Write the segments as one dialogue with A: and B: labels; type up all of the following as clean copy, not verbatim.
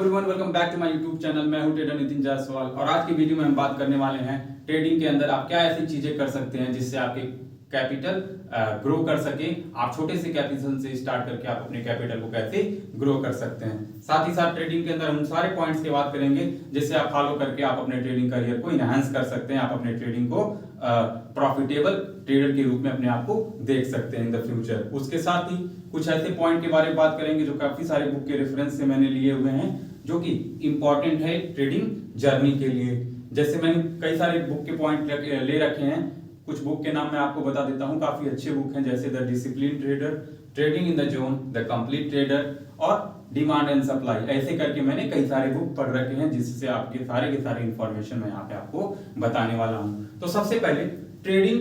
A: Everyone, welcome back to my YouTube channel. मैं हूं trader Nitin Jaiswal और आज की वीडियो में हम बात करने वाले हैं ट्रेडिंग के अंदर आप क्या ऐसी चीजें कर सकते हैं जिससे आपके कैपिटल ग्रो कर सके। आप छोटे से कैपिटल से स्टार्ट करके आप अपने कैपिटल को कैसे ग्रो कर सकते हैं। साथ ही साथ ट्रेडिंग के अंदर हम सारे पॉइंट्स की बात करेंगे जिससे आप फॉलो करके आप अपने ट्रेडिंग करियर को इनहांस कर सकते हैं। आप अपने ट्रेडिंग को प्रॉफिटेबल ट्रेडर के रूप में अपने आप को देख सकते हैं इन द फ्यूचर। उसके साथ ही कुछ ऐसे पॉइंट के बारे में बात करेंगे जो काफी सारे बुक के रेफरेंस से मैंने लिए हुए हैं जो कि इंपॉर्टेंट है ट्रेडिंग जर्नी के लिए। जैसे मैंने कई सारे बुक के पॉइंट ले रखे हैं। कुछ बुक के नाम मैं आपको बता देता हूं, काफी अच्छे बुक हैं जैसे the discipline trader, trading in the zone, the complete trader और डिमांड एंड सप्लाई। ऐसे करके मैंने कई सारे बुक पढ़ रखे हैं जिससे आपके सारे के सारे इंफॉर्मेशन मैं यहाँ पे आपको बताने वाला हूँ। तो सबसे पहले ट्रेडिंग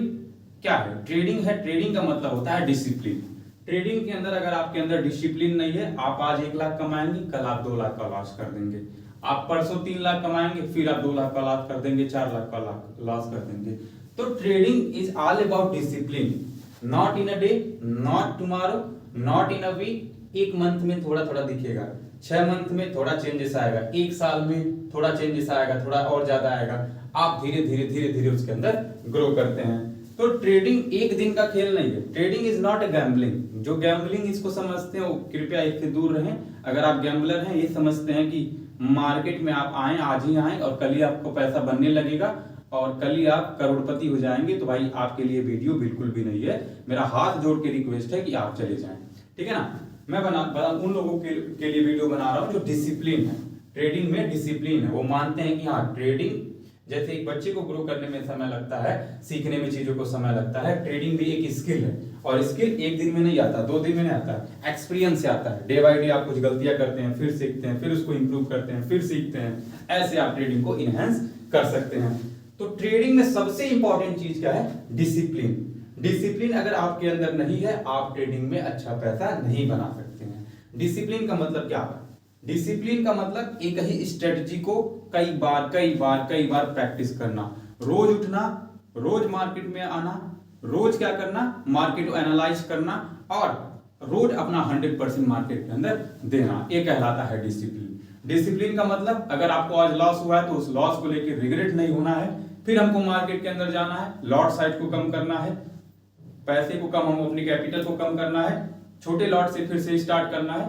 A: क्या है? ट्रेडिंग है, ट्रेडिंग का मतलब होता है डिसिप्लिन। ट्रेडिंग के अंदर अगर आपके अंदर डिसिप्लिन नहीं है, आप आज 1 लाख कमाएंगे, कल आप 2 लाख का लॉस कर देंगे। आप परसों 3 लाख कमाएंगे, फिर आप 2 लाख का लॉस कर देंगे, 4 लाख का लॉस कर देंगे। तो trading is all about discipline, not in a day, not tomorrow, not in a week. 1 month में थोड़ा थोड़ा दिखेगा, 6 मंथ में थोड़ा चेंजेस आएगा, 1 साल में थोड़ा चेंजेस आएगा, थोड़ा और ज्यादा आएगा। आप धीरे धीरे उसके अंदर ग्रो करते हैं। तो ट्रेडिंग एक दिन का खेल नहीं है। Trading is not a gambling. जो गैम्बलिंग इसको समझते हैं वो कृपया इससे दूर रहें। अगर आप गैम्बलर हैं, ये समझते हैं कि मार्केट में आप आए, आज ही आए और कल ही आपको पैसा बनने लगेगा और कल ही आप करोड़पति हो जाएंगे, तो भाई आपके लिए वीडियो बिल्कुल भी नहीं है। मेरा हाथ जोड़ के रिक्वेस्ट है कि आप चले जाएं, ठीक है ना। मैं उन लोगों के लिए वीडियो बना रहा हूं जो डिसिप्लिन है, ट्रेडिंग में डिसिप्लिन है। वो मानते हैं कि हाँ, ट्रेडिंग जैसे एक बच्चे को ग्रो करने में समय लगता है, सीखने में चीजों को समय लगता है, ट्रेडिंग भी एक स्किल है और स्किल 1 दिन में नहीं आता, 2 दिन में नहीं आता, एक्सपीरियंस से आता है। डे बाय डे आप कुछ गलतियां करते हैं, फिर सीखते हैं, फिर उसको इंप्रूव करते हैं, फिर सीखते हैं। ऐसे आप ट्रेडिंग को इनहेंस कर सकते हैं। तो ट्रेडिंग में सबसे इंपॉर्टेंट चीज क्या है? डिसिप्लिन। डिसिप्लिन अगर आपके अंदर नहीं है, आप ट्रेडिंग में अच्छा पैसा नहीं बना सकते हैं। डिसिप्लिन का मतलब क्या है? डिसिप्लिन का मतलब एक ही स्ट्रेटजी को कई बार प्रैक्टिस करना, रोज उठना, रोज मार्केट में आना, रोज क्या करना, मार्केट को एनालाइज करना और रोज अपना 100% मार्केट के अंदर देना, ये कहलाता है डिसिप्लिन। डिसिप्लिन का मतलब अगर आपको आज लॉस हुआ है तो उस लॉस को लेकर रिग्रेट नहीं होना है, फिर हमको मार्केट के अंदर जाना है, लॉट साइज को कम करना है, पैसे को कम, हम अपने कैपिटल को कम करना है, छोटे लॉट से फिर से स्टार्ट करना है,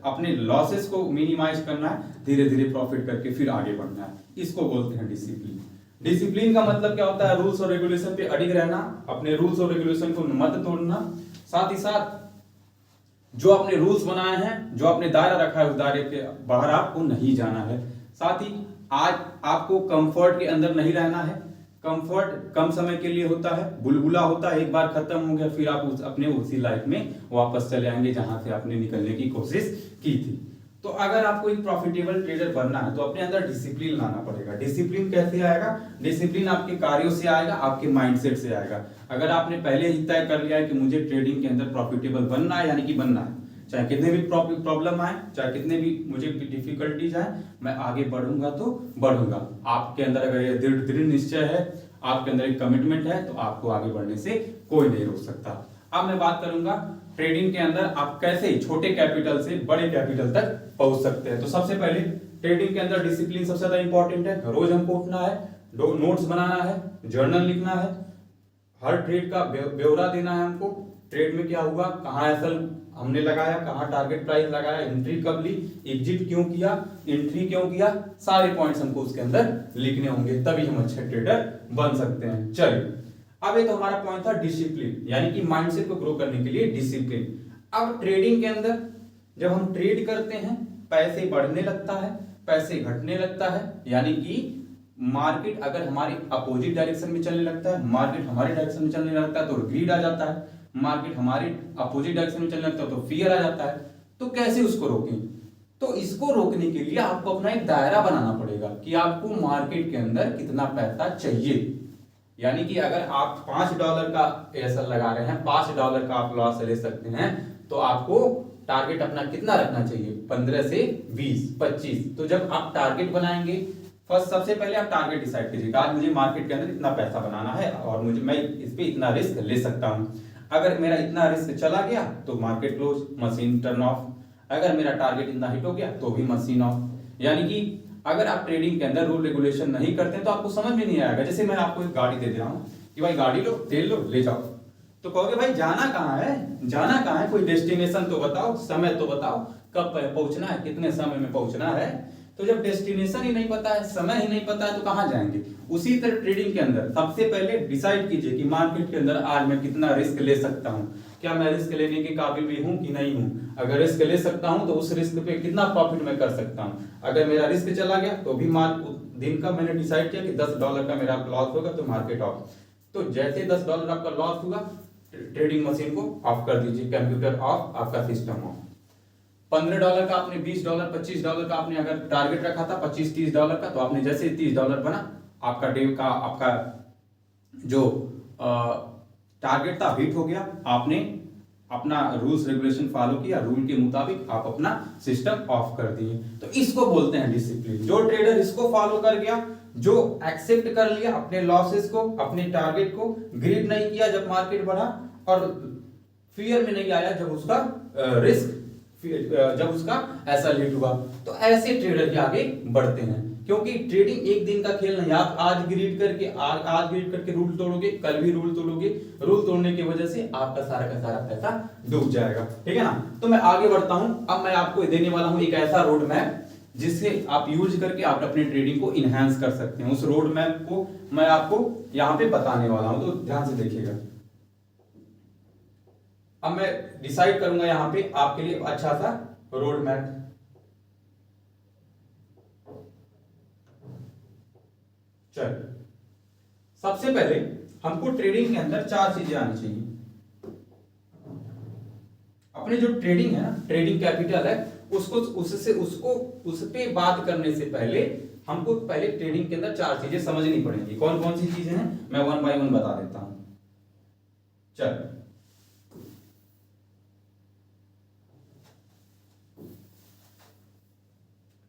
A: अपने लॉसेस को मिनिमाइज करना है, धीरे धीरे प्रॉफिट करके फिर आगे बढ़ना है। इसको बोलते हैं डिसिप्लिन। डिसिप्लिन का मतलब क्या होता है? रूल्स और रेगुलेशन पे अडिग रहना, अपने रूल्स और रेगुलेशन को मत तोड़ना, साथ ही साथ जो अपने रूल्स बनाए हैं, जो आपने दायरा रखा है उस दायरे के बाहर आपको नहीं जाना है। साथ ही आज आपको कंफर्ट के अंदर नहीं रहना है। कंफर्ट कम समय के लिए होता है, बुलबुला होता है, एक बार खत्म हो गया फिर आप अपने उसी लाइफ में वापस चले आएंगे जहां से आपने निकलने की कोशिश की थी। तो अगर आपको एक प्रॉफिटेबल ट्रेडर बनना है तो अपने अंदर डिसिप्लिन लाना पड़ेगा। डिसिप्लिन कैसे आएगा? डिसिप्लिन आपके कार्यों से आएगा, आपके माइंडसेट से आएगा। अगर आपने पहले ही तय कर लिया है कि मुझे ट्रेडिंग के अंदर प्रॉफिटेबल बनना है, यानी कि बनना है, चाहे कितने भी प्रॉब्लम आए, चाहे कितने भी मुझे डिफिकल्टीज आए, मैं आगे बढ़ूंगा तो बढ़ूंगा। आपके अंदर अगर ये दृढ़ निश्चय है, आपके अंदर एक कमिटमेंट है, तो आपको आगे बढ़ने से कोई नहीं रोक सकता। अब मैं बात करूंगा ट्रेडिंग के अंदर आप कैसे छोटे कैपिटल से बड़े कैपिटल तक पहुंच सकते हैं। तो सबसे पहले ट्रेडिंग के अंदर डिसिप्लिन सबसे ज्यादा इंपॉर्टेंट है। रोज हमको उठना है, नोट्स बनाना है, जर्नल लिखना है, हर ट्रेड का ब्यौरा देना है हमको। ट्रेड में क्या हुआ, कहाँ एसएल हमने लगाया, कहाँ टारगेट प्राइस लगाया, एंट्री कब ली, एग्जिट क्यों किया, एंट्री क्यों किया, सारे पॉइंट्स हमको उसके अंदर लिखने होंगे, तभी हम अच्छे ट्रेडर बन सकते हैं। चलिए, अब ये तो हमारा पॉइंट था डिसिप्लिन, यानी कि माइंडसेट को ग्रो करने के लिए डिसिप्लिन। अब ट्रेडिंग के अंदर जब हम ट्रेड करते हैं, पैसे बढ़ने लगता है, पैसे घटने लगता है, यानी कि मार्केट अगर हमारी अपोजिट डायरेक्शन में चलने लगता है, मार्केट हमारे डायरेक्शन में चलने लगता है तो ग्रीड आ जाता है, मार्केट हमारे अपोजिट डायरेक्शन में चलने लगता है तो फियर आ जाता है। तो कैसे उसको रोकें? तो इसको रोकने के लिए आपको अपना एक दायरा बनाना पड़ेगा कि आपको मार्केट के अंदर कितना पैसा चाहिए। यानी कि अगर आप $5 का एसएल लगा रहे हैं, $5 का आप लॉस ले सकते हैं, तो आपको टारगेट अपना कितना रखना चाहिए? 15 से 20, 25। तो जब आप टारगेट बनाएंगे, फर्स्ट सबसे पहले आप टारगेट डिसाइड कीजिए, आज मुझे मार्केट के अंदर इतना पैसा बनाना है और मैं इस पे इतना रिस्क ले सकता हूं। अगर मेरा इतना रिस्क चला गया तो market close, machine turn off. अगर मेरा टारगेट इतना हिट हो गया तो भी मशीन ऑफ। यानी कि अगर आप ट्रेडिंग के अंदर रूल रेगुलेशन नहीं करते तो आपको समझ में नहीं आएगा। जैसे मैं आपको एक गाड़ी दे रहा हूँ कि भाई गाड़ी लो, तेल लो, ले जाओ, तो कहोगे भाई जाना कहाँ है, जाना कहाँ है, कोई डेस्टिनेशन तो बताओ, समय तो बताओ, कब पहुंचना है, कितने समय में पहुंचना है। तो जब डेस्टिनेशन ही नहीं पता है, समय ही नहीं पता है, तो कहाँ जाएंगे। उसी तरह ट्रेडिंग के अंदर सबसे पहले डिसाइड कीजिए कि मार्केट के अंदर आज मैं कितना रिस्क ले सकता हूँ, क्या मैं रिस्क लेने के काबिल भी हूँ कि नहीं हूँ। अगर रिस्क ले सकता हूँ तो उस रिस्क पे कितना प्रॉफिट मैं कर सकता हूँ। अगर मेरा रिस्क चला गया तो भी दिन का मैंने डिसाइड किया कि $10 का मेरा लॉस होगा तो मार्केट ऑफ। तो जैसे $10 आपका लॉस हुआ, ट्रेडिंग मशीन को ऑफ कर दीजिए, कंप्यूटर ऑफ, आपका सिस्टम ऑफ। $15 का आपने, $20, $25 का आपने अगर टारगेट रखा था, $25-30 का, तो आपने जैसे $30 बना, आपका डे का आपका जो टारगेट था हिट हो गया। आपने अपना रूल्स रेगुलेशन फॉलो किया, रूल के मुताबिक आप अपना सिस्टम ऑफ कर दिए। तो इसको बोलते हैं डिसिप्लिन। जो ट्रेडर इसको फॉलो कर गया, जो एक्सेप्ट कर लिया अपने लॉसेस को, अपने टारगेट को, ग्रीड नहीं किया जब मार्केट बढ़ा, और फियर में नहीं आया जब उसका रिस्क, जब उसका ऐसा हिट हुआ, तो ऐसे ट्रेडर ही आगे बढ़ते हैं। क्योंकि ट्रेडिंग एक दिन का खेल नहीं। आप आज ग्रीड करके रूल तोड़ोगे, कल भी रूल तोड़ोगे, रूल तोड़ने की वजह से आपका सारा का सारा पैसा डूब जाएगा। ठीक है ना। तो मैं आगे बढ़ता हूं। अब मैं आपको देने वाला हूं एक ऐसा रोड मैप जिससे आप यूज करके आप अपने ट्रेडिंग को इनहेंस कर सकते हैं। उस रोड मैप को मैं आपको यहां पे बताने वाला हूं, तो ध्यान से देखिएगा। अब मैं डिसाइड करूंगा यहां पे आपके लिए अच्छा सा रोड मैप। चल, सबसे पहले हमको ट्रेडिंग के अंदर 4 चीजें आनी चाहिए। अपने जो ट्रेडिंग है ना, ट्रेडिंग कैपिटल है, उस पे बात करने से पहले हमको पहले ट्रेडिंग के अंदर 4 चीजें समझनी पड़ेंगी। कौन कौन सी चीजें हैं मैं 1 बाय 1 बता देता हूं। चल,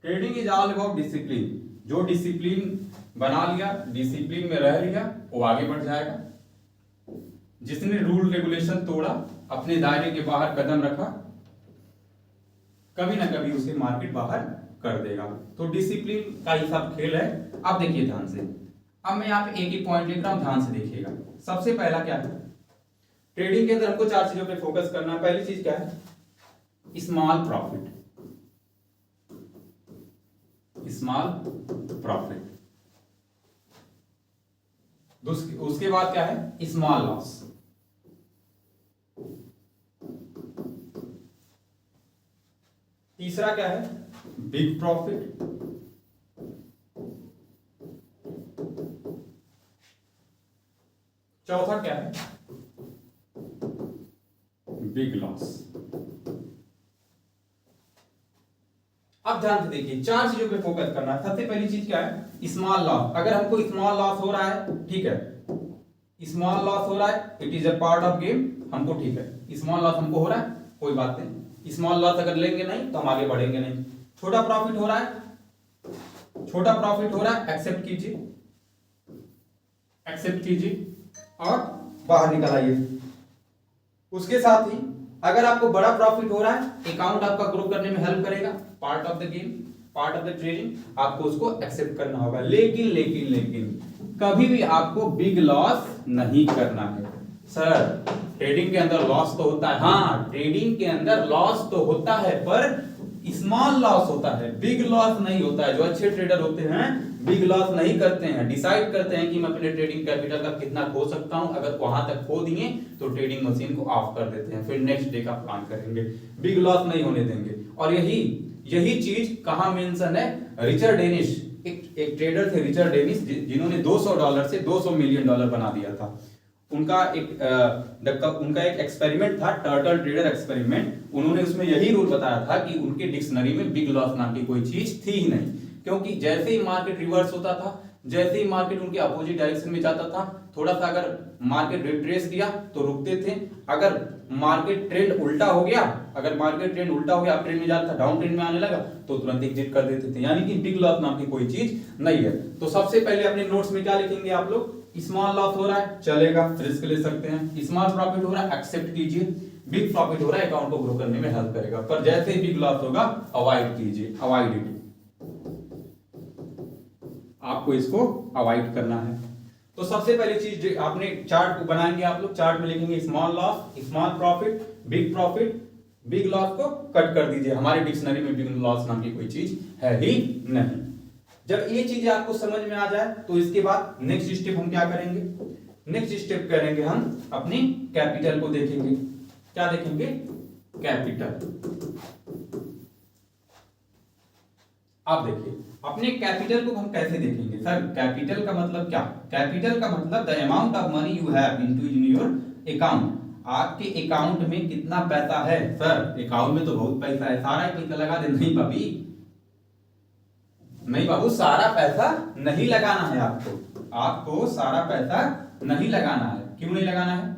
A: trading is all about discipline. जो डिसिप्लिन बना लिया, डिसिप्लिन में रह लिया, वो आगे बढ़ जाएगा। जिसने रूल रेगुलेशन तोड़ा, अपने दायरे के बाहर कदम रखा, कभी ना कभी उसे मार्केट बाहर कर देगा। तो डिसिप्लिन का ही सब खेल है। अब देखिए ध्यान से। अब मैं यहाँ पे एक ही पॉइंट लिख रहा हूं, ध्यान से देखिएगा। सबसे पहला क्या है, ट्रेडिंग के अंदर हमको 4 चीजों पे फोकस करना है। पहली चीज क्या है, स्मॉल प्रॉफिट। Small profit. उसके बाद क्या है, स्मॉल लॉस। तीसरा क्या है, बिग प्रॉफिट। चौथा क्या है, बिग लॉस। अब ध्यान से देखिए, 4 चीजों पे फोकस करना है। सबसे पहली चीज क्या है, स्मॉल लॉस। अगर हमको स्मॉल लॉस हो रहा है, ठीक है, स्मॉल लॉस हो रहा है, it is a part of game, हमको ठीक है। स्मॉल लॉस हमको हो रहा है, कोई बात नहीं। स्मॉल लॉस अगर लेंगे नहीं तो हम आगे बढ़ेंगे नहीं। छोटा प्रॉफिट हो रहा है, छोटा प्रॉफिट हो रहा है, एक्सेप्ट कीजिए, एक्सेप्ट कीजिए और बाहर निकल आइए। उसके साथ ही अगर आपको बड़ा प्रॉफिट हो रहा है, अकाउंट आपका ग्रो करने में हेल्प करेगा, part of the game, part of the trading, आपको उसको एक्सेप्ट करना होगा। लेकिन लेकिन लेकिन कभी भी आपको बिग लॉस नहीं करना है। सर, ट्रेडिंग के अंदर लॉस तो होता है, हाँ, ट्रेडिंग के अंदर लॉस तो होता है, पर स्मॉल लॉस होता है, बिग लॉस नहीं होता है। जो अच्छे ट्रेडर होते हैं बिग लॉस नहीं करते हैं, डिसाइड करते हैं कि मैं अपने ट्रेडिंग कैपिटल का कितना खो सकता हूं। अगर वहां तक खो दिए तो ट्रेडिंग मशीन को ऑफ कर देते हैं, फिर नेक्स्ट डे का प्लान करेंगे, बिग लॉस नहीं होने देंगे। और यही चीज कहां मेंशन है, रिचर्ड डेनिस, एक ट्रेडर थे रिचर्ड डेनिस, जिन्होंने $200 से $200 मिलियन बना दिया था। उनका एक एक्सपेरिमेंट था, टर्टल ट्रेडर एक्सपेरिमेंट। उन्होंने उसमें यही रूल बताया था कि उनके डिक्शनरी में बिग लॉस नाम की कोई चीज थी ही नहीं, क्योंकि जैसे ही मार्केट रिवर्स होता था, जैसे ही मार्केट उनके अपोजिट डायरेक्शन में जाता था, थोड़ा सा अगर मार्केट रिट्रेस किया तो रुकते थे। अगर मार्केट ट्रेंड उल्टा हो गया, अगर मार्केट ट्रेंड उल्टा हो गया, अप ट्रेंड में जाता था, डाउन ट्रेंड में आने लगा तो तुरंत एग्जिट कर देते थे। यानी कि बिग लॉस नाम की कोई चीज नहीं है। तो सबसे पहले अपने नोट्स में क्या लिखेंगे आप लोग, स्मॉल लॉस हो रहा है, चलेगा, रिस्क ले सकते हैं। स्मॉल प्रॉफिट हो रहा है, एक्सेप्ट कीजिए। बिग प्रॉफिट हो रहा है, अकाउंट को ग्रो करने में हेल्प करेगा। पर जैसे ही बिग लॉस होगा अवॉइड कीजिए, अवॉइड इट, आपको इसको अवॉइड करना है। तो सबसे पहली चीज आपने चार्ट को बनाएंगे, आप लोग चार्ट में लिखेंगे small loss, small profit, big loss को कट कर दीजिए। हमारे डिक्शनरी में बिग लॉस नाम की कोई चीज है ही नहीं। जब ये चीजें आपको समझ में आ जाए तो इसके बाद नेक्स्ट स्टेप हम क्या करेंगे, नेक्स्ट स्टेप करेंगे हम अपनी कैपिटल को देखेंगे। क्या देखेंगे? कैपिटल। आप देखिए अपने कैपिटल को हम कैसे देखेंगे सर? कैपिटल का मतलब क्या? कैपिटल का मतलब the amount of money you have into in your account. आपके अकाउंट में कितना पैसा है? सर अकाउंट में तो बहुत पैसा है, सारा ही पैसा लगा दे। नहीं भाभी, नहीं बाबू, सारा पैसा नहीं लगाना है आपको, आपको सारा पैसा नहीं लगाना है। क्यों नहीं लगाना है?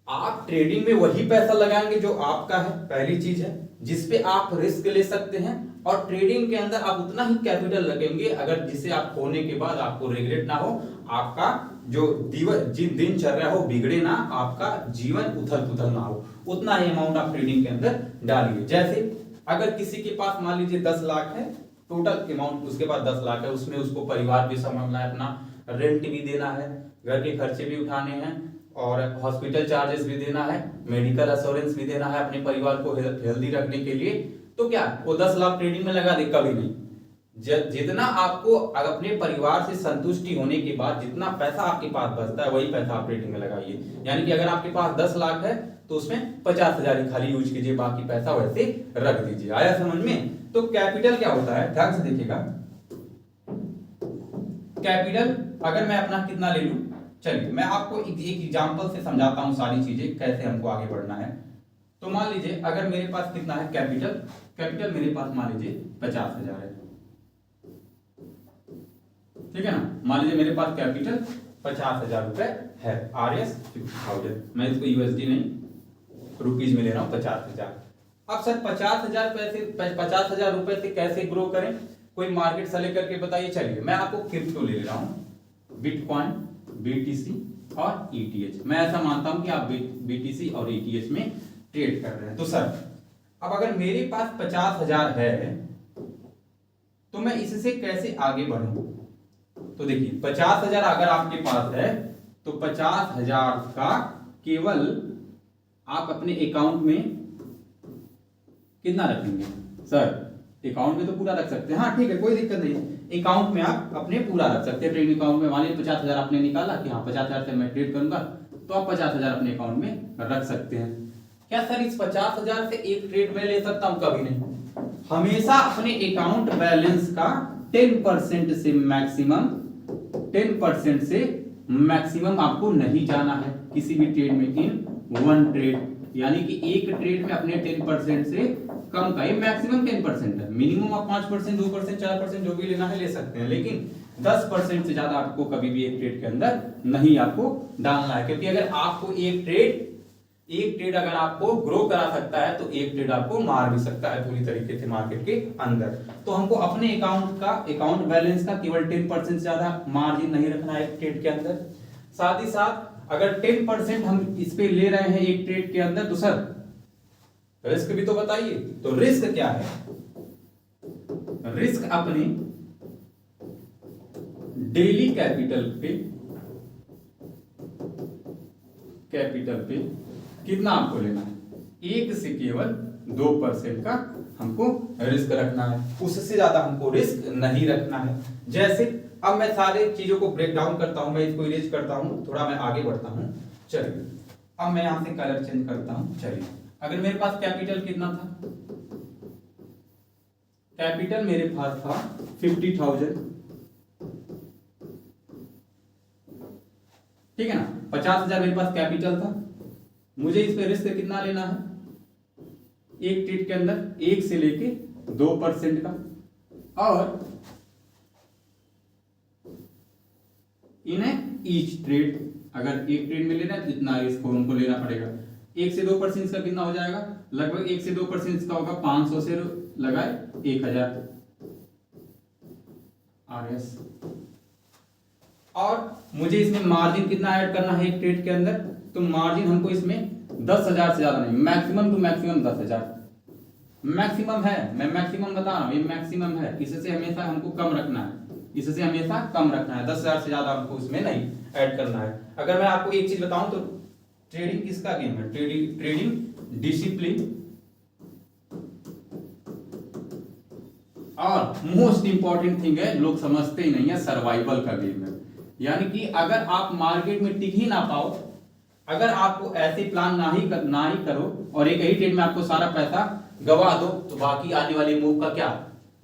A: आप ट्रेडिंग में वही पैसा लगाएंगे जो आपका है, पहली चीज है, जिसपे आप रिस्क ले सकते हैं। और ट्रेडिंग के अंदर आप उतना ही कैपिटल लगेंगे अगर जिसे आप खोने के बाद आपको रिग्रेट ना हो, आपका जो दिनचर्या हो बिगड़े ना, आपका जीवन उथल पुथल ना हो, उतना ही अमाउंट आप ट्रेडिंग के अंदर डालिए। जैसे अगर किसी के पास मान लीजिए 10 लाख है टोटल अमाउंट, उसके पास 10 लाख है, उसमें उसको परिवार भी संभालना है, अपना रेंट भी देना है, घर के खर्चे भी उठाने हैं, और हॉस्पिटल चार्जेस भी देना है, मेडिकल एश्योरेंस भी देना है अपने परिवार को हेल्दी रखने के लिए, तो क्या वो 10 लाख ट्रेडिंग में लगा दे? कभी नहीं। जितना आपको अपने परिवार से संतुष्टि होने के बाद जितना पैसा आपके पास बचता है वही पैसा आप ट्रेडिंग में लगाइए। यानी कि अगर आपके पास 10 लाख है तो उसमें 50,000 ही खाली यूज कीजिए, बाकी पैसा वैसे रख दीजिए। आया समझ में? तो कैपिटल क्या होता है, ध्यान से देखिएगा। कैपिटल अगर मैं अपना कितना ले लूं, चलिए मैं आपको एक एग्जांपल से समझाता हूं सारी चीजें कैसे हमको आगे बढ़ना है। तो मान लीजिए अगर मेरे पास कितना है कैपिटल मेरे पास मान लीजिए 50,000 है, ठीक है ना। मान लीजिए मेरे पास कैपिटल 50,000 रुपए है, RS 50,000, मैं इसको USD नहीं रुपीज में ले रहा हूं 50,000। अब सर 50,000 रुपए से कैसे ग्रो करें? कोई मार्केट सेलेक्ट करके बताइए। चलिए मैं आपको क्रिप्टो ले रहा हूं, बिटकॉइन, BTC और ETH। मैं ऐसा मानता हूं कि आप BTC और ETH में ट्रेड कर रहे हैं। तो सर अब अगर मेरे पास 50,000 है तो मैं इससे कैसे आगे बढ़ूं? तो देखिए 50,000 अगर आपके पास है तो 50,000 का केवल आप अपने अकाउंट में कितना रखेंगे? सर अकाउंट में तो पूरा रख सकते हैं, हाँ ठीक है कोई दिक्कत नहीं, अकाउंट में आप अपने पूरा रख सकते हैं। ट्रेडिंग अकाउंट में मान लीजिए 50,000 आपने निकाला कि हाँ 50,000 से मैं ट्रेड करूंगा, तो आप 50,000 अपने अकाउंट में रख सकते हैं। क्या सर इस 50,000 से एक ट्रेड में ले सकता हूं? कभी नहीं। हमेशा अपने अकाउंट बैलेंस का 10% से मैक्सिमम 10% से मैक्सिमम आपको नहीं जाना है किसी भी ट्रेड में, इन वन ट्रेड। यानी कि एक ट्रेड में अपने 10% से कम का, ये मैक्सिमम 10% है, मिनिमम आप 5%, 2%, 4% जो भी लेना है ले सकते हैं, लेकिन 10% से ज्यादा आपको कभी भी एक ट्रेड के अंदर नहीं आपको डालना है। क्योंकि अगर आपको एक ट्रेड अगर आपको ग्रो करा सकता है तो एक ट्रेड आपको मार भी सकता है पूरी तरीके से मार्केट के अंदर। तो हमको अपने अकाउंट बैलेंस का केवल 10% से ज्यादा मार्जिन नहीं रखना है एक ट्रेड के अंदर। साथ ही साथ अगर 10% हम इस पे ले रहे हैं एक ट्रेड के अंदर, तो सर रिस्क भी तो बताइए। तो रिस्क क्या है? रिस्क अपने डेली कैपिटल पे कितना आपको लेना है? 1 से केवल 2% का हमको रिस्क रखना है, उससे ज्यादा हमको रिस्क नहीं रखना है। जैसे अब मैं सारे चीजों को ब्रेक डाउन करता हूं, मैं इसको इरेज करता हूं, थोड़ा मैं आगे बढ़ता हूं। चलिए अब मैं यहां से कलर चेंज करता हूं। चलिए अगर मेरे पास कैपिटल कितना था? कैपिटल मेरे पास था 50,000, ठीक है ना। 50,000 मेरे पास कैपिटल था, मुझे इस पे रिस्क कितना लेना है? एक ट्रेड के अंदर 1 से लेके 2% का, और इन्हें ईच ट्रेड, अगर एक ट्रेड में लेना है तो इतना रिस्क उनको लेना पड़ेगा। 1 से 2% का कितना हो जाएगा? लगभग 1 से 2% का होगा 500 से लगाए 1000 RS। और मुझे इसमें मार्जिन कितना ऐड करना है एक ट्रेड के अंदर, तो मार्जिन हमको इसमें 10,000 से ज्यादा नहीं, मैक्सिमम टू मैक्सिमम 10,000 मैक्सिमम है, मैं मैक्सिमम बता रहा हूँ, ये मैक्सिमम है, इससे हमेशा हमको कम रखना है, इससे हमेशा कम रखना है, 10,000 से ज्यादा हमको इसमें नहीं ऐड करना है। अगर मैं आपको एक चीज बताऊं तो ट्रेडिंग किसका गेम है, ट्रेडिंग डिसिप्लिन और मोस्ट इंपॉर्टेंट थिंग है, लोग समझते ही नहीं है, सर्वाइवल का गेम है। यानी कि अगर आप मार्केट में टिक ही ना पाओ, अगर आपको ऐसे प्लान ना ही करो और एक ही ट्रेड में आपको सारा पैसा गवा दो, तो बाकी आने वाले मूव का क्या,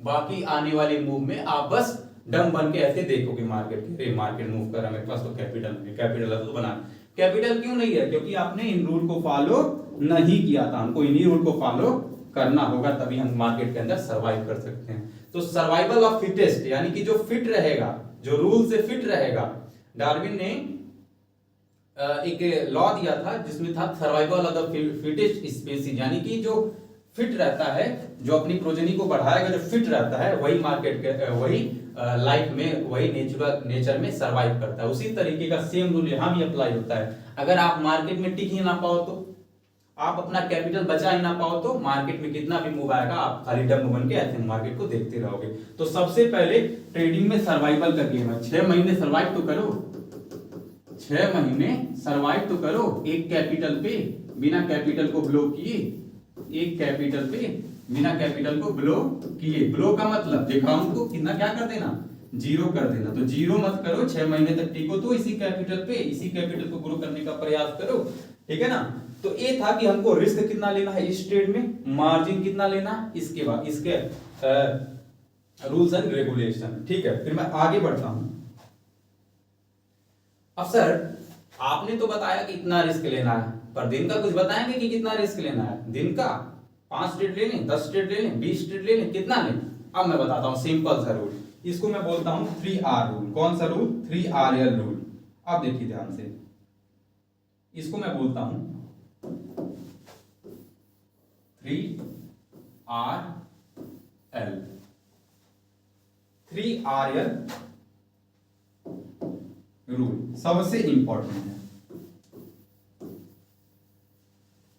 A: बाकी आने वाले मूव में आप बस डम बन के ऐसे देखोगे मार्केट के, मार्केट मूव कर रहा है, मेरे पास तो कैपिटल है तो बना। कैपिटल क्यों नहीं है, क्योंकि आपने इन रूल को फॉलो नहीं किया था, हमको इन्हीं रूल को फॉलो करना होगा, तभी हम मार्केट के अंदर सरवाइव कर सकते हैं। तो सर्वाइवल ऑफ फिटेस्ट, यानी कि जो फिट रहेगा, जो रूल से फिट रहेगा, डार्विन ने एक लॉ दिया था जिसमें था survival of the fittest species, यानी कि जो फिट रहता है, जो अपनी प्रोजेनी को बढ़ाएगा, जो फिट रहता है, वही मार्केट के वही लाइफ में, वही नेचर में सरवाइव करता है। उसी तरीके का सेम रूल यहाँ भी अप्लाई होता है। अगर आप मार्केट में टिक ही ना पाओ, तो आप अपना कैपिटल बचा ही ना पाओ, तो मार्केट में कितना भी मूव आएगा, आप खाली डम बन के ऐसे मार्केट को देखते रहोगे। तो सबसे पहले ट्रेडिंग में सर्वाइवल का गेम है। 6 महीने सर्वाइव तो करो, 6 महीने सर्वाइव तो करो एक कैपिटल पे, बिना कैपिटल को ब्लो किए, एक कैपिटल पे बिना कैपिटल को ब्लो किए। ब्लो का मतलब अकाउंट को कितना क्या कर देना, जीरो कर देना। तो जीरो मत करो, 6 महीने तक टिको, तो इसी कैपिटल पे, इसी कैपिटल को ग्रो करने का प्रयास करो, ठीक है ना। तो ये था कि हमको रिस्क कितना लेना है इस ट्रेड में, मार्जिन कितना लेना, इसके बाद इसके रूल्स एंड रेगुलेशन, ठीक है। फिर मैं आगे बढ़ता हूं। अब सर आपने तो बताया कि इतना रिस्क लेना है, पर दिन का कुछ बताएंगे कि कितना रिस्क लेना है? दिन का 5 ट्रेड ले लें, 10 ट्रेड ले लें, 20 ट्रेड ले लें, कितना लें? अब मैं बताता हूं सिंपल सा रूल, इसको मैं बोलता हूं 3R रूल। कौन सा रूल? 3RL rule. अब देखिए ध्यान से, इसको मैं बोलता हूं 3RL। 3RL रूल सबसे इंपॉर्टेंट है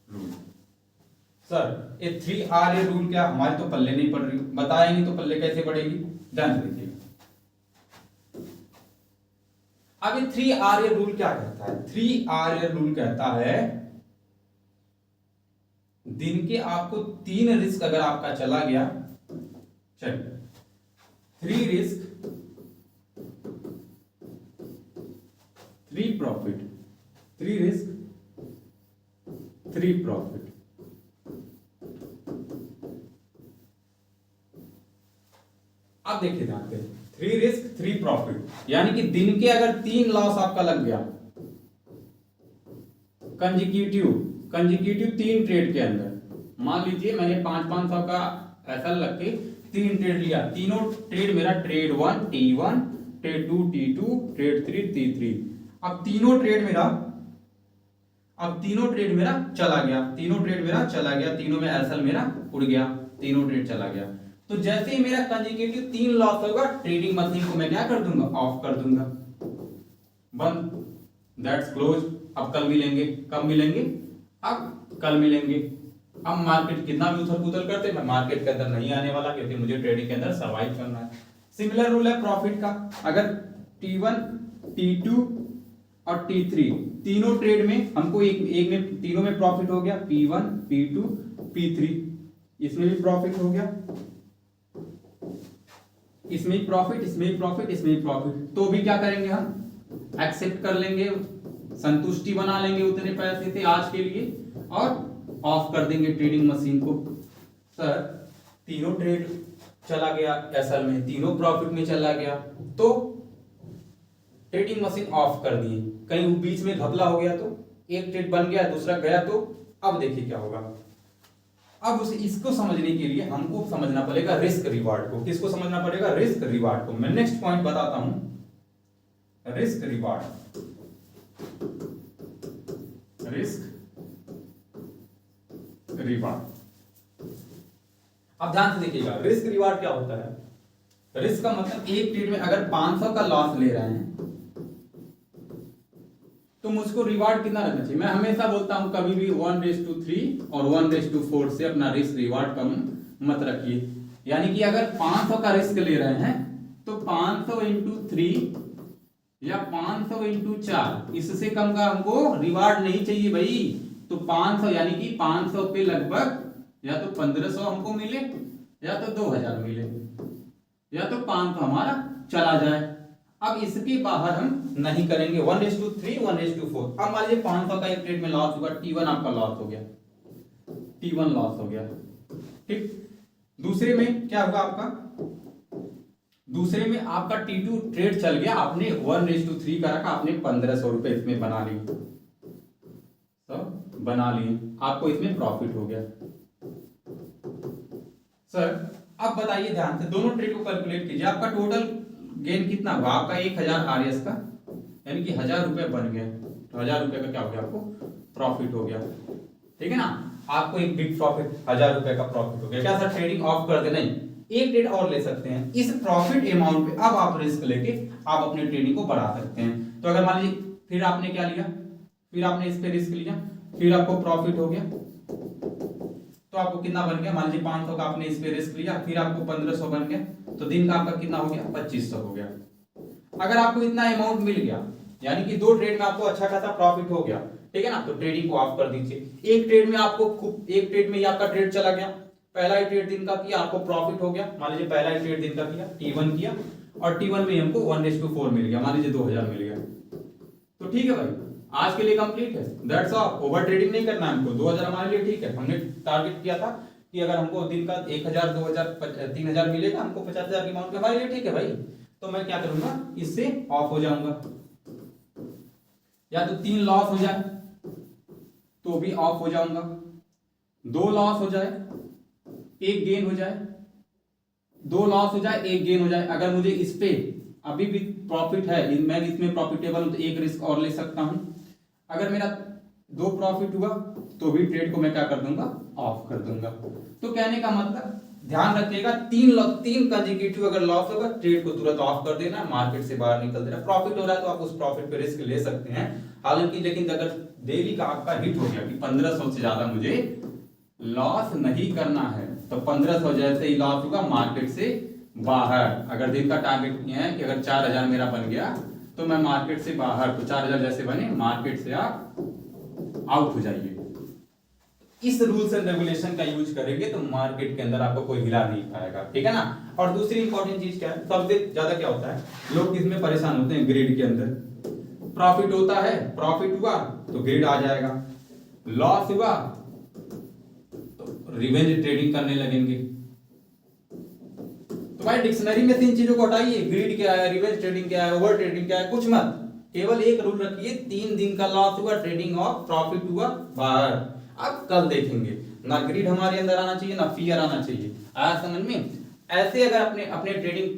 A: रूल। सर ये 3RL रूल क्या, हमारे तो पल्ले नहीं पड़ रही, बताया नहीं तो पल्ले कैसे पड़ेगी? ध्यान से देखिए। अब ये 3RL रूल क्या कहता है? 3RL रूल कहता है दिन के आपको 3 रिस्क अगर आपका चला गया, चलिए 3 रिस्क 3 प्रॉफिट, 3 रिस्क 3 प्रॉफिट। अब देखिए ध्यान से, 3 रिस्क 3 प्रॉफिट, यानी कि दिन के अगर 3 लॉस आपका लग गया कंजिक्यूटिव 3 ट्रेड के अंदर, मान लीजिए मैंने 500 का ऐसा लग के 3 ट्रेड लिया, तीनों ट्रेड मेरा trade 1 T1, trade 2 T2, trade 3 T3। अब तीनों ट्रेड मेरा चला गया, तीनों में एसएल मेरा उड़ गया, तीनों ट्रेड चला गया। तो जैसे ही मेरा कंजिक्यूटिव 3 लॉस होगा, ट्रेडिंग मशीन को मैं क्या कर दूंगा? ऑफ कर दूंगा, बंद, दैट्स क्लोज। अब कल मिलेंगे, कब मिलेंगे? अब कल मिलेंगे। अब मार्केट कितना भी उथल पुथल करते, मैं मार्केट के अंदर नहीं आने वाला, क्योंकि मुझे ट्रेडिंग के अंदर सर्वाइव करना है। सिमिलर रूल है प्रॉफिट का, अगर T1, T2 और T3 तीनों ट्रेड में हमको एक में तीनों में प्रॉफिट हो गया, P1, P2, P3, इसमें भी प्रॉफिट हो गया, इसमें भी प्रॉफिट, इसमें भी प्रॉफिट, इसमें भी प्रॉफिट, तो भी क्या करेंगे? हम एक्सेप्ट कर लेंगे, संतुष्टि बना लेंगे उतने पैसे थे आज के लिए, और ऑफ कर देंगे ट्रेडिंग मशीन को। सर तीनों ट्रेड चला गया एसएल में, तीनों प्रॉफिट में चला गया, तो ट्रेडिंग मशीन ऑफ कर दिए, कहीं बीच में घपला हो गया तो, एक ट्रेड बन गया दूसरा गया, तो अब देखिए क्या होगा। अब इसको समझने के लिए हमको समझना पड़ेगा रिस्क रिवार्ड को। किसको समझना पड़ेगा? रिस्क रिवार्ड को। मैं नेक्स्ट पॉइंट बताता हूं, रिस्क रिवार्ड। रिस्क रिवार्ड, अब ध्यान से देखिएगा, रिस्क रिवार्ड क्या होता है? रिस्क का मतलब एक ट्रेड में अगर 500 का लॉस ले रहे हैं, तो मुझको रिवार्ड कितना रखना चाहिए। मैं हमेशा बोलता हूं कभी भी 1:3 और 1:4 से अपना रिस्क रिवार्ड कम मत रखिए। यानी कि अगर 500 का रिस्क ले रहे हैं तो 500 इंटू 3 या 500 इंटू 4, इससे कम का हमको रिवार्ड नहीं चाहिए भाई। तो 500 यानी कि 500 पे लगभग या तो 1500 हमको मिले या तो 2000 मिले या तो 500 हमारा चला जाए। अब इसके बाहर हम नहीं करेंगे। 1:3 1:4। अब मान लीजिए 500 का एक ट्रेड में लॉस हुआ, T1 आपका लॉस हो गया, T1 लॉस हो गया, ठीक। दूसरे में क्या होगा आपका, दूसरे में आपका T2 ट्रेड चल गया, आपने 1:3 का रखा, आपने 1500 रुपए इसमें बना लिए, सब बना लिए, आपको इसमें प्रॉफिट हो गया। सर अब बताइए ध्यान से, दोनों ट्रेड को कैलकुलेट कीजिए, आपका टोटल गेन कितना हुआ, आपका 1000 RS का, यानी कि 1000 रुपए बन गया, तो 1000 रुपए का क्या हो गया, आपको प्रॉफिट हो गया, ठीक है ना। आपको एक बिग प्रॉफिट 1000 रुपए का प्रॉफिट हो गया। क्या सर ट्रेडिंग ऑफ कर दे? नहीं, एक ट्रेड और ले सकते हैं। इस प्रॉफिट अमाउंट पे अब आप रिस्क लेके आप अपने ट्रेडिंग को बढ़ा सकते हैं। तो अगर मान लीजिए फिर आपने क्या लिया, फिर आपने इस पे रिस्क लिया, फिर आपको प्रॉफिट हो गया, तो आपको कितना बन गया, मान लीजिए 500 का आपने इस पे रिस्क लिया, फिर आपको 1500 बन गया, तो दिन का आपका कितना हो गया, 2500 हो गया। अगर आपको इतना अमाउंट मिल गया, यानी कि 2 ट्रेड में आपको अच्छा खासा प्रॉफिट हो गया, ठीक है ना, तो ट्रेडिंग को ऑफ कर दीजिए। एक ट्रेड में आपको एक ट्रेड में ही आपका ट्रेड चला गया, पहला ही ट्रेड दिन का किया, आपको प्रॉफिट हो गया, मान लीजिए पहला ही ट्रेड दिन का किया, T1 किया, और T1 में हमको 1:4 मिल गया, मान लीजिए 2000 मिल गया, तो ठीक है भाई, आज के लिए कंप्लीट है, दैट्स ऑल। ओवर ट्रेडिंग नहीं करना है हमको, 2000 हमारे लिए ठीक है। हमने टारगेट किया था कि अगर हमको दिन का 1000 2000 3000 मिलेगा, हमको 50000 की अमाउंट हमारे लिए ठीक है भाई। तो मैं क्या करूंगा, इससे ऑफ हो जाऊंगा, या तो 3 लॉस हो जाए तो भी ऑफ हो जाऊंगा, 2 लॉस हो जाए 1 गेन हो जाए, 2 लॉस हो जाए 1 गेन हो जाए। अगर मुझे इस पे अभी भी प्रॉफिट है, मैं इसमें प्रॉफिटेबल हूं, तो एक रिस्क और ले सकता हूं। अगर मेरा 2 प्रॉफिट हुआ तो भी ट्रेड को मैं क्या कर दूंगा, ऑफ कर दूंगा। तो कहने का मतलब ध्यान रखिएगा, 3 कंसेक्यूटिव अगर लॉस होगा, ट्रेड को तुरंत ऑफ कर देना, मार्केट से बाहर निकल देना। प्रॉफिट हो रहा है तो आप उस प्रॉफिट पे रिस्क ले सकते हैं, हालांकि लेकिन अगर डेली का आपका हिट हो गया कि 1500 से ज्यादा मुझे लॉस नहीं करना है, तो 1500 जैसे ही लॉस होगा मार्केट से बाहर। अगर दिन का टारगेट ये है कि अगर 4000 मेरा बन गया तो मैं मार्केट से बाहर, तो 4000 जैसे बने मार्केट से आप आउट हो जाइए। इस रूल्स एंड रेगुलेशन का यूज करेंगे तो मार्केट के अंदर आपको कोई हिला नहीं पाएगा, ठीक है ना। और दूसरी इंपॉर्टेंट चीज क्या है, सबसे ज्यादा क्या होता है, लोग इसमें परेशान होते हैं, ग्रिड के अंदर प्रॉफिट होता है, प्रॉफिट हुआ तो ग्रिड आ जाएगा, लॉस हुआ तो रिवेंज ट्रेडिंग करने लगेंगे। तो भाई डिक्शनरी में 3 चीजों को हटाइए, ग्रिड क्या है, रिवेंज ट्रेडिंग क्या है, ओवर ट्रेडिंग क्या है, कुछ मत, केवल एक रूल रखिए, 3 दिन का लॉस हुआ ट्रेडिंग ऑफ, प्रॉफिट हुआ बाहर। अब कल देखेंगे, ना ग्रिड हमारे अंदर आना चाहिए, ना फियर आना चाहिए। आया समझ में? ऐसे अगर अपने ट्रेडिंग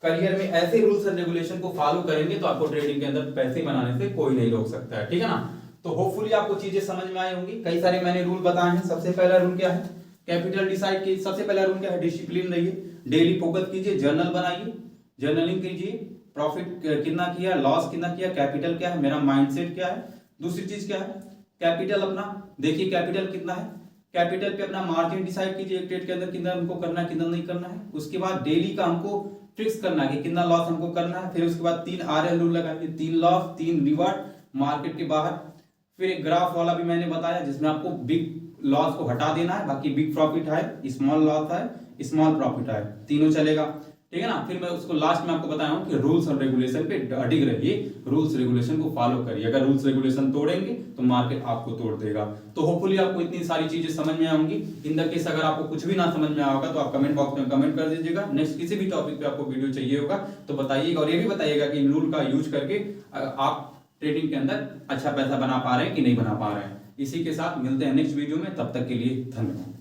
A: करियर में ऐसे रूल्स एंड रेगुलेशन को फॉलो करेंगे तो आपको ट्रेडिंग के अंदर पैसे बनाने से कोई नहीं रोक सकता है, ठीक है ना। तो होपफुली आपको चीजें समझ में आई होंगी। कई सारे मैंने रूल बताए हैं। सबसे पहला रूल क्या है, कैपिटल डिसाइड कीजिए। सबसे पहला रूल क्या है, डिसिप्लिन रहिए, डेली फोकस कीजिए, जर्नल बनाइए, जर्नलिंग कीजिए, प्रॉफिट कितना किया, लॉस कितना किया, कैपिटल क्या है, मेरा माइंडसेट क्या है। दूसरी चीज क्या है, कैपिटल अपना देखिए, कैपिटल कितना है, कैपिटल पे अपना मार्जिन डिसाइड कीजिए, एक ट्रेड के अंदर कितना हमको करना है, कितना नहीं करना है। उसके बाद डेली का हमको फिक्स करना है कि कितना लॉस हमको करना है। फिर उसके बाद 3 RL रूल लगाइए, 3 लॉस 3 रिवार्ड मार्केट के बाहर। फिर एक ग्राफ वाला भी मैंने बताया जिसमें आपको बिग लॉस को हटा देना है, बाकी बिग प्रॉफिट है, स्मॉल लॉस है, स्मॉल प्रॉफिट है, तीनों चलेगा, ठीक है ना। फिर मैं उसको लास्ट में आपको बताया हूं कि रूल्स और रेगुलेशन पे अडिग रहिए, रूल्स रेगुलेशन को फॉलो करिए। अगर रूल्स रेगुलेशन तोड़ेंगे तो मार्केट आपको तोड़ देगा। तो होपफुली आपको इतनी सारी चीजें समझ में आएंगी। इन द केस अगर आपको कुछ भी ना समझ में आया होगा तो आप कमेंट बॉक्स में कमेंट कर दीजिएगा। नेक्स्ट किसी भी टॉपिक पे आपको वीडियो चाहिए होगा तो बताइएगा, और ये भी बताइएगा कि इन रूल का यूज करके आप ट्रेडिंग के अंदर अच्छा पैसा बना पा रहे हैं कि नहीं बना पा रहे हैं। इसी के साथ मिलते हैं नेक्स्ट वीडियो में, तब तक के लिए धन्यवाद।